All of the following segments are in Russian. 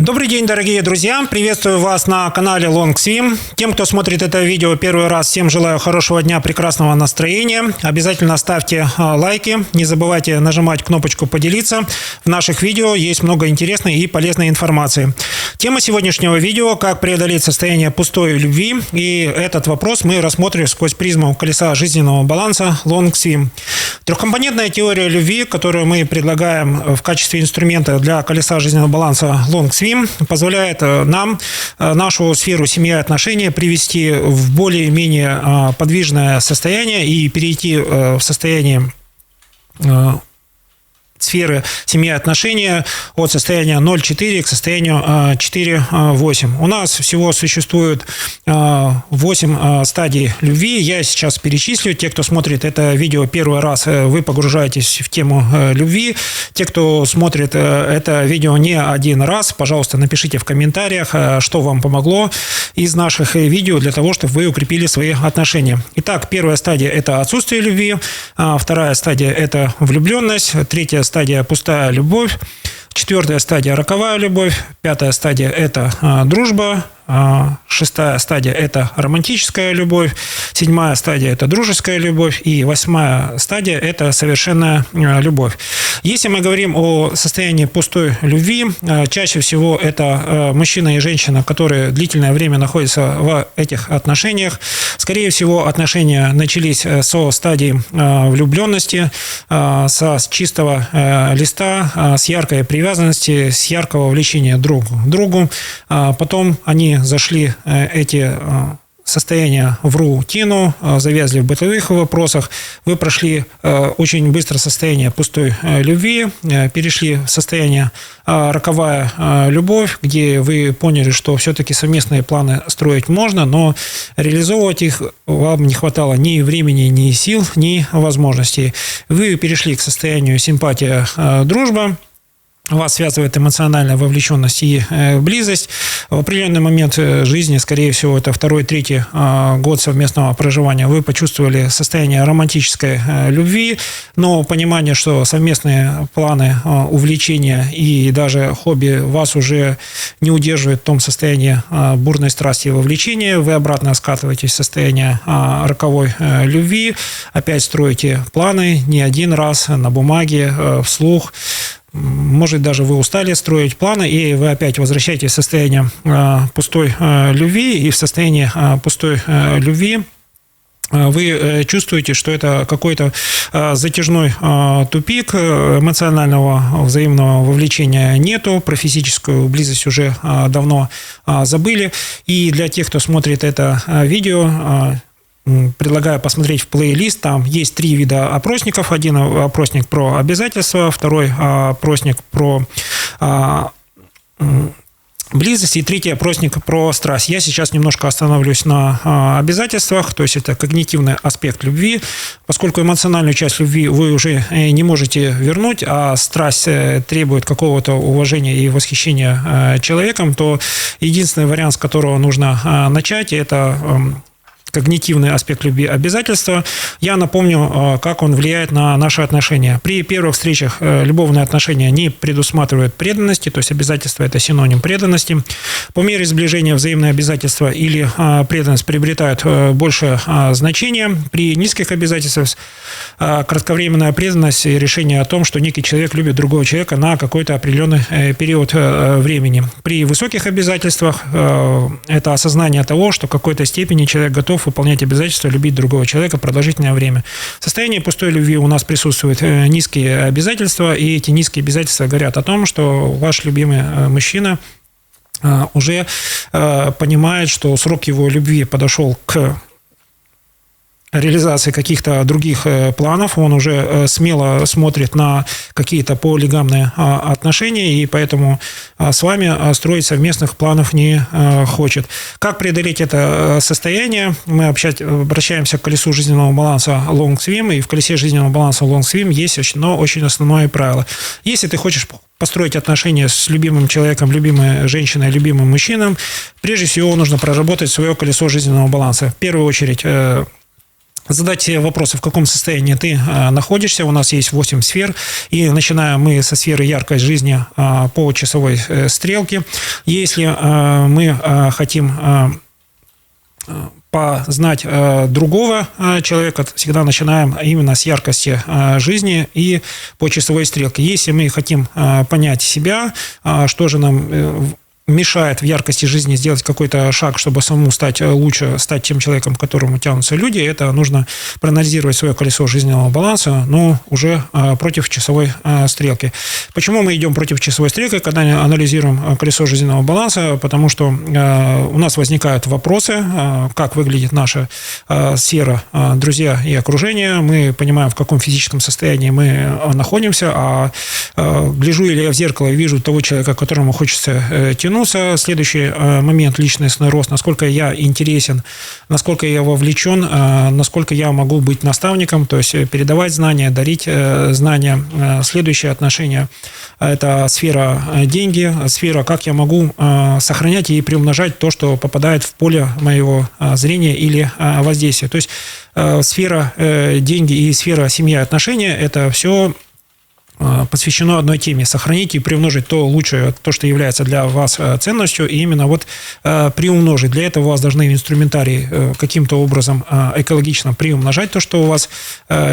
Добрый день, дорогие друзья! Приветствую вас на канале Long Swim. Тем, кто смотрит это видео первый раз, всем желаю хорошего дня, прекрасного настроения. Обязательно ставьте лайки. Не забывайте нажимать кнопочку «Поделиться». В наших видео есть много интересной и полезной информации. Тема сегодняшнего видео – как преодолеть состояние пустой любви. И этот вопрос мы рассмотрим сквозь призму колеса жизненного баланса Long Swim. Трехкомпонентная теория любви, которую мы предлагаем в качестве инструмента для колеса жизненного баланса Long Swim, позволяет нам нашу сферу семьи и отношения привести в более-менее подвижное состояние и перейти в состояние сферы семьи и отношения от состояния 0,4 к состоянию 4,8. У нас всего существует 8 стадий любви. Я сейчас перечислю. Те, кто смотрит это видео первый раз, вы погружаетесь в тему любви. Те, кто смотрит это видео не один раз, пожалуйста, напишите в комментариях, что вам помогло из наших видео для того, чтобы вы укрепили свои отношения. Итак, первая стадия – это отсутствие любви. Вторая стадия – это влюбленность. Третья стадия – пустая любовь. Четвертая стадия – роковая любовь. Пятая стадия – это дружба. Шестая стадия – это романтическая любовь. Седьмая стадия – это дружеская любовь. И восьмая стадия – это совершенная любовь. Если мы говорим о состоянии пустой любви, чаще всего это мужчина и женщина, которые длительное время находятся в этих отношениях. Скорее всего, отношения начались со стадии влюбленности, с чистого листа, с яркой привязанности, с яркого влечения друг к другу. Потом они зашли эти состояния в рутину, завязли в бытовых вопросах. Вы прошли очень быстро состояние пустой любви, перешли в состояние роковая любовь, где вы поняли, что все-таки совместные планы строить можно, но реализовывать их вам не хватало ни времени, ни сил, ни возможностей. Вы перешли к состоянию симпатия, дружба. Вас связывает эмоциональная вовлеченность и близость. В определенный момент жизни, скорее всего, это второй-третий год совместного проживания, вы почувствовали состояние романтической любви, но понимание, что совместные планы, увлечения и даже хобби вас уже не удерживают в том состоянии бурной страсти и вовлечения. Вы обратно скатываетесь в состояние роковой любви, опять строите планы не один раз на бумаге, вслух. Может, даже вы устали строить планы, и вы опять возвращаетесь в состояние пустой любви, и в состоянии пустой любви вы чувствуете, что это какой-то затяжной тупик, эмоционального взаимного вовлечения нету, про физическую близость уже давно забыли. И для тех, кто смотрит это видео, предлагаю посмотреть в плейлист. Там есть 3 вида опросников. Один опросник про обязательства, второй опросник про близость и третий опросник про страсть. Я сейчас немножко остановлюсь на обязательствах, то есть это когнитивный аспект любви. Поскольку эмоциональную часть любви вы уже не можете вернуть, а страсть требует какого-то уважения и восхищения человеком, то единственный вариант, с которого нужно начать, это когнитивный аспект любви, обязательства. Я напомню, как он влияет на наши отношения. При первых встречах любовные отношения не предусматривают преданности, то есть обязательства – это синоним преданности. По мере сближения взаимные обязательства или преданность приобретают большее значение. При низких обязательствах кратковременная преданность и решение о том, что некий человек любит другого человека на какой-то определенный период времени. При высоких обязательствах это осознание того, что в какой-то степени человек готов выполнять обязательства, любить другого человека продолжительное время. В состоянии пустой любви у нас присутствуют низкие обязательства, и эти низкие обязательства говорят о том, что ваш любимый мужчина уже понимает, что срок его любви подошел к реализации каких-то других планов, он уже смело смотрит на какие-то полигамные отношения, и поэтому с вами строить совместных планов не хочет. Как преодолеть это состояние? Мы обращаемся к колесу жизненного баланса Long Swim, и в колесе жизненного баланса Long Swim есть очень основное правило. Если ты хочешь построить отношения с любимым человеком, любимой женщиной, любимым мужчиной, прежде всего нужно проработать свое колесо жизненного баланса. В первую очередь задать себе вопросы, в каком состоянии ты находишься. У нас есть 8 сфер, и начинаем мы со сферы яркой жизни по часовой стрелке. Если мы хотим познать другого человека, всегда начинаем именно с яркости жизни и по часовой стрелке. Если мы хотим понять себя, что же нам мешает в яркости жизни сделать какой-то шаг, чтобы самому стать лучше, стать тем человеком, к которому тянутся люди, это нужно проанализировать свое колесо жизненного баланса, но уже против часовой стрелки. Почему мы идем против часовой стрелки, когда анализируем колесо жизненного баланса? Потому что у нас возникают вопросы, как выглядит наша сфера друзья и окружение. Мы понимаем, в каком физическом состоянии мы находимся, а гляжу ли я в зеркало и вижу того человека, к которому хочется тянуть. Следующий момент – личностный рост. Насколько я интересен, насколько я вовлечен, насколько я могу быть наставником, то есть передавать знания, дарить знания. Следующее отношение – это сфера деньги, сфера, как я могу сохранять и приумножать то, что попадает в поле моего зрения или воздействия. То есть сфера деньги и сфера семья и отношения – это все посвящено одной теме: сохранить и приумножить то лучшее, то, что является для вас ценностью, и именно вот приумножить. Для этого у вас должны инструментарий каким-то образом экологично приумножать то, что у вас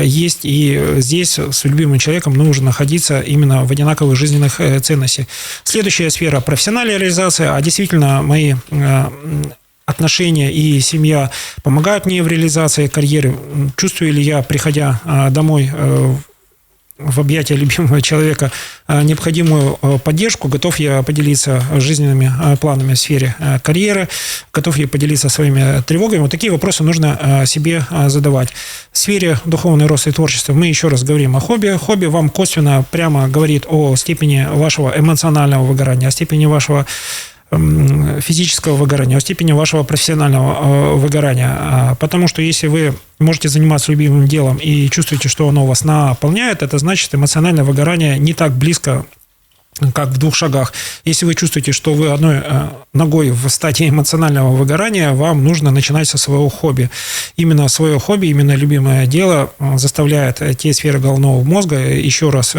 есть, и здесь с любимым человеком нужно находиться именно в одинаковых жизненных ценностях. Следующая сфера – профессиональная реализация, а действительно мои отношения и семья помогают мне в реализации карьеры. Чувствую ли я, приходя домой в объятия любимого человека, необходимую поддержку, готов я поделиться жизненными планами в сфере карьеры, готов я поделиться своими тревогами. Вот такие вопросы нужно себе задавать. В сфере духовный рост и творчества мы еще раз говорим о хобби. Хобби вам косвенно прямо говорит о степени вашего эмоционального выгорания, о степени вашего физического выгорания, о степени вашего профессионального выгорания. Потому что если вы можете заниматься любимым делом и чувствуете, что оно вас наполняет, это значит, эмоциональное выгорание не так близко, как в 2 шагах. Если вы чувствуете, что вы одной ногой в стадии эмоционального выгорания, вам нужно начинать со своего хобби. Именно свое хобби, именно любимое дело заставляет те сферы головного мозга еще раз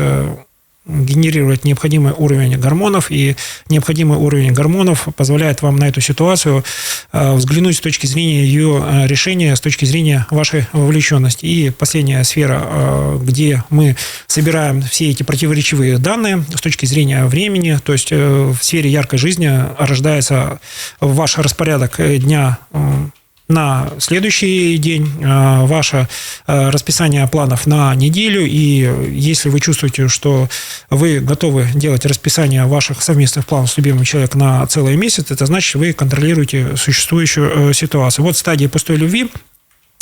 генерировать необходимый уровень гормонов, и необходимый уровень гормонов позволяет вам на эту ситуацию взглянуть с точки зрения ее решения, с точки зрения вашей вовлеченности. И последняя сфера, где мы собираем все эти противоречивые данные с точки зрения времени, то есть в сфере яркой жизни рождается ваш распорядок дня на следующий день, ваше расписание планов на неделю, и если вы чувствуете, что вы готовы делать расписание ваших совместных планов с любимым человеком на целый месяц, это значит, вы контролируете существующую ситуацию. Вот стадия пустой любви.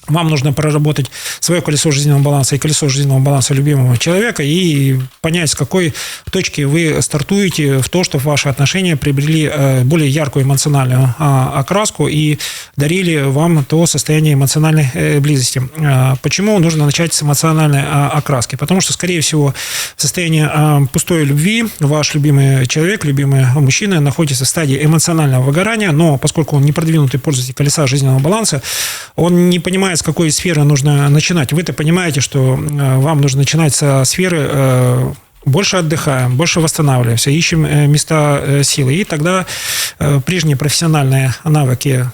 Вам нужно проработать свое колесо жизненного баланса и колесо жизненного баланса любимого человека и понять, с какой точки вы стартуете в то, чтобы ваши отношения приобрели более яркую эмоциональную окраску и дарили вам то состояние эмоциональной близости. Почему нужно начать с эмоциональной окраски? Потому что, скорее всего, в состоянии пустой любви ваш любимый человек, любимый мужчина находится в стадии эмоционального выгорания, но поскольку он не продвинутый пользователь колеса жизненного баланса, он не понимает, с какой сферы нужно начинать. Вы-то понимаете, что вам нужно начинать со сферы больше отдыхаем, больше восстанавливаемся, ищем места силы. И тогда прежние профессиональные навыки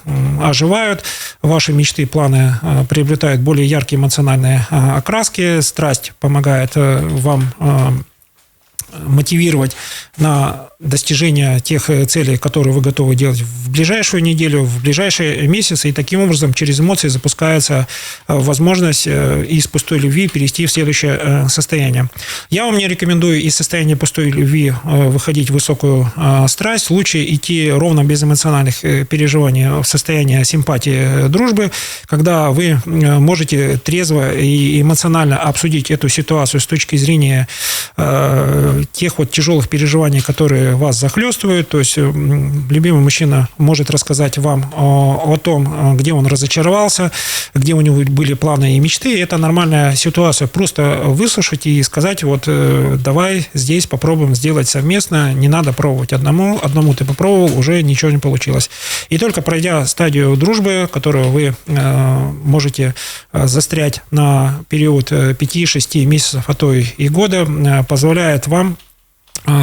оживают, ваши мечты, планы приобретают более яркие эмоциональные окраски, страсть помогает вам мотивировать на достижение тех целей, которые вы готовы делать в ближайшую неделю, в ближайшие месяцы, и таким образом через эмоции запускается возможность из пустой любви перейти в следующее состояние. Я вам не рекомендую из состояния пустой любви выходить в высокую страсть, лучше идти ровно без эмоциональных переживаний в состояние симпатии, дружбы, когда вы можете трезво и эмоционально обсудить эту ситуацию с точки зрения тех вот тяжелых переживаний, которые которые вас захлестывают. То есть любимый мужчина может рассказать вам о том, где он разочаровался, где у него были планы и мечты. Это нормальная ситуация. Просто выслушать и сказать, вот давай здесь попробуем сделать совместно. Не надо пробовать одному ты попробовал, уже ничего не получилось. И только пройдя стадию дружбы, которую вы можете застрять на период 5-6 месяцев, а то и года, позволяет вам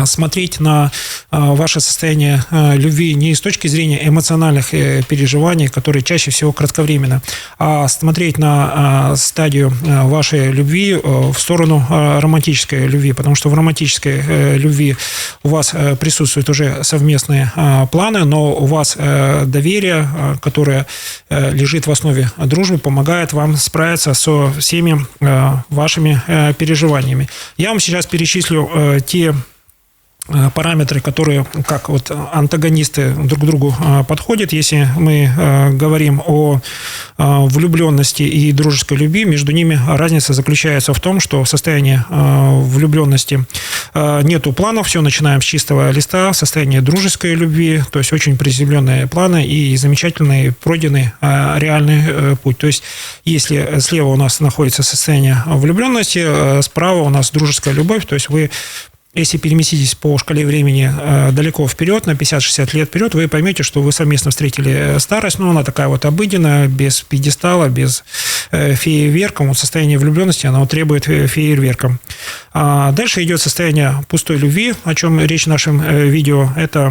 смотреть на ваше состояние любви не с точки зрения эмоциональных переживаний, которые чаще всего кратковременно, а смотреть на стадию вашей любви в сторону романтической любви, потому что в романтической любви у вас присутствуют уже совместные планы, но у вас доверие, которое лежит в основе дружбы, помогает вам справиться со всеми вашими переживаниями. Я вам сейчас перечислю те параметры, которые как вот антагонисты друг к другу подходят. Если мы говорим о влюбленности и дружеской любви, между ними разница заключается в том, что в состоянии влюбленности нету планов, все начинаем с чистого листа, в состоянии дружеской любви, то есть очень приземленные планы и замечательный пройденный реальный путь. То есть если слева у нас находится состояние влюбленности, справа у нас дружеская любовь, то есть вы, если переместитесь по шкале времени далеко вперед, на 50-60 лет вперед, вы поймете, что вы совместно встретили старость, но она такая вот обыденная, без пьедестала, без фейерверка. Вот состояние влюбленности, оно требует фейерверка. А дальше идет состояние пустой любви, о чем речь в нашем видео. Это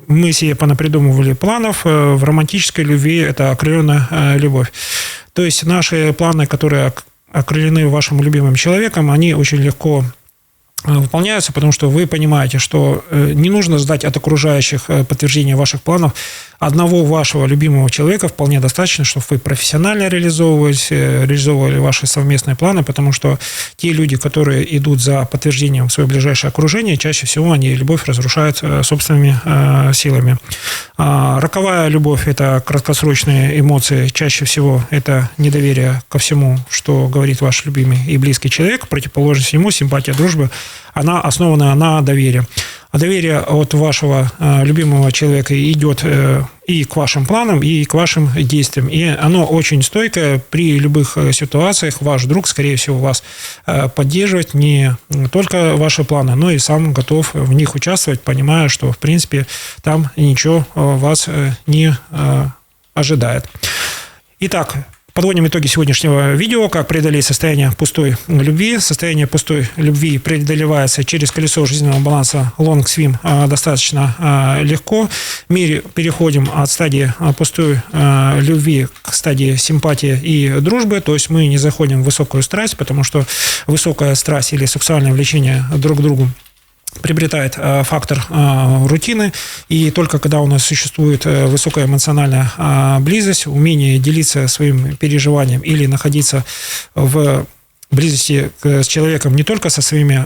мы себе понапридумывали планов. В романтической любви это окрыленная любовь. То есть наши планы, которые окрылены вашим любимым человеком, они очень легко выполняются, потому что вы понимаете, что не нужно ждать от окружающих подтверждения ваших планов. Одного вашего любимого человека вполне достаточно, чтобы вы профессионально реализовывали ваши совместные планы, потому что те люди, которые идут за подтверждением в свое ближайшее окружение, чаще всего они любовь разрушают собственными силами. Роковая любовь – это краткосрочные эмоции, чаще всего это недоверие ко всему, что говорит ваш любимый и близкий человек, противоположность ему, симпатия, дружба, она основана на доверии. А доверие от вашего любимого человека идет и к вашим планам, и к вашим действиям. И оно очень стойкое при любых ситуациях. Ваш друг, скорее всего, вас поддерживает не только ваши планы, но и сам готов в них участвовать, понимая, что, в принципе, там ничего вас не ожидает. Итак, подводим итоги сегодняшнего видео, как преодолеть состояние пустой любви. Состояние пустой любви преодолевается через колесо жизненного баланса Long Swim достаточно легко. Мы переходим от стадии пустой любви к стадии симпатии и дружбы, то есть мы не заходим в высокую страсть, потому что высокая страсть или сексуальное влечение друг к другу приобретает фактор рутины, и только когда у нас существует высокая эмоциональная близость, умение делиться своим переживанием или находиться в близости с человеком не только со своими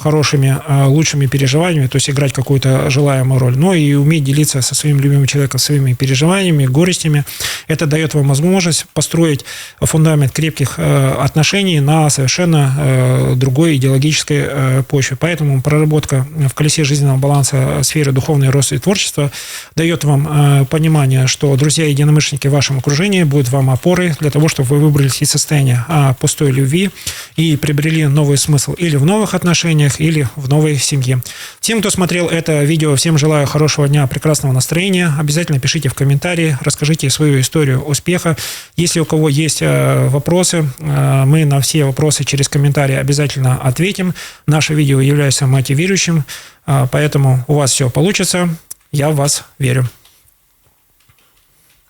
хорошими, лучшими переживаниями, то есть играть какую-то желаемую роль, но и уметь делиться со своим любимым человеком своими переживаниями, горестями. Это дает вам возможность построить фундамент крепких отношений на совершенно другой идеологической почве. Поэтому проработка в колесе жизненного баланса сферы духовный рост и творчества дает вам понимание, что друзья-единомышленники в вашем окружении будут вам опорой для того, чтобы вы выбрались из состояния пустой любви и приобрели новый смысл или в новых отношениях, или в новой семье. Тем, кто смотрел это видео, всем желаю хорошего дня, прекрасного настроения. Обязательно пишите в комментарии, расскажите свою историю успеха. Если у кого есть вопросы, мы на все вопросы через комментарии обязательно ответим. Наше видео является мотивирующим, поэтому у вас все получится. Я в вас верю.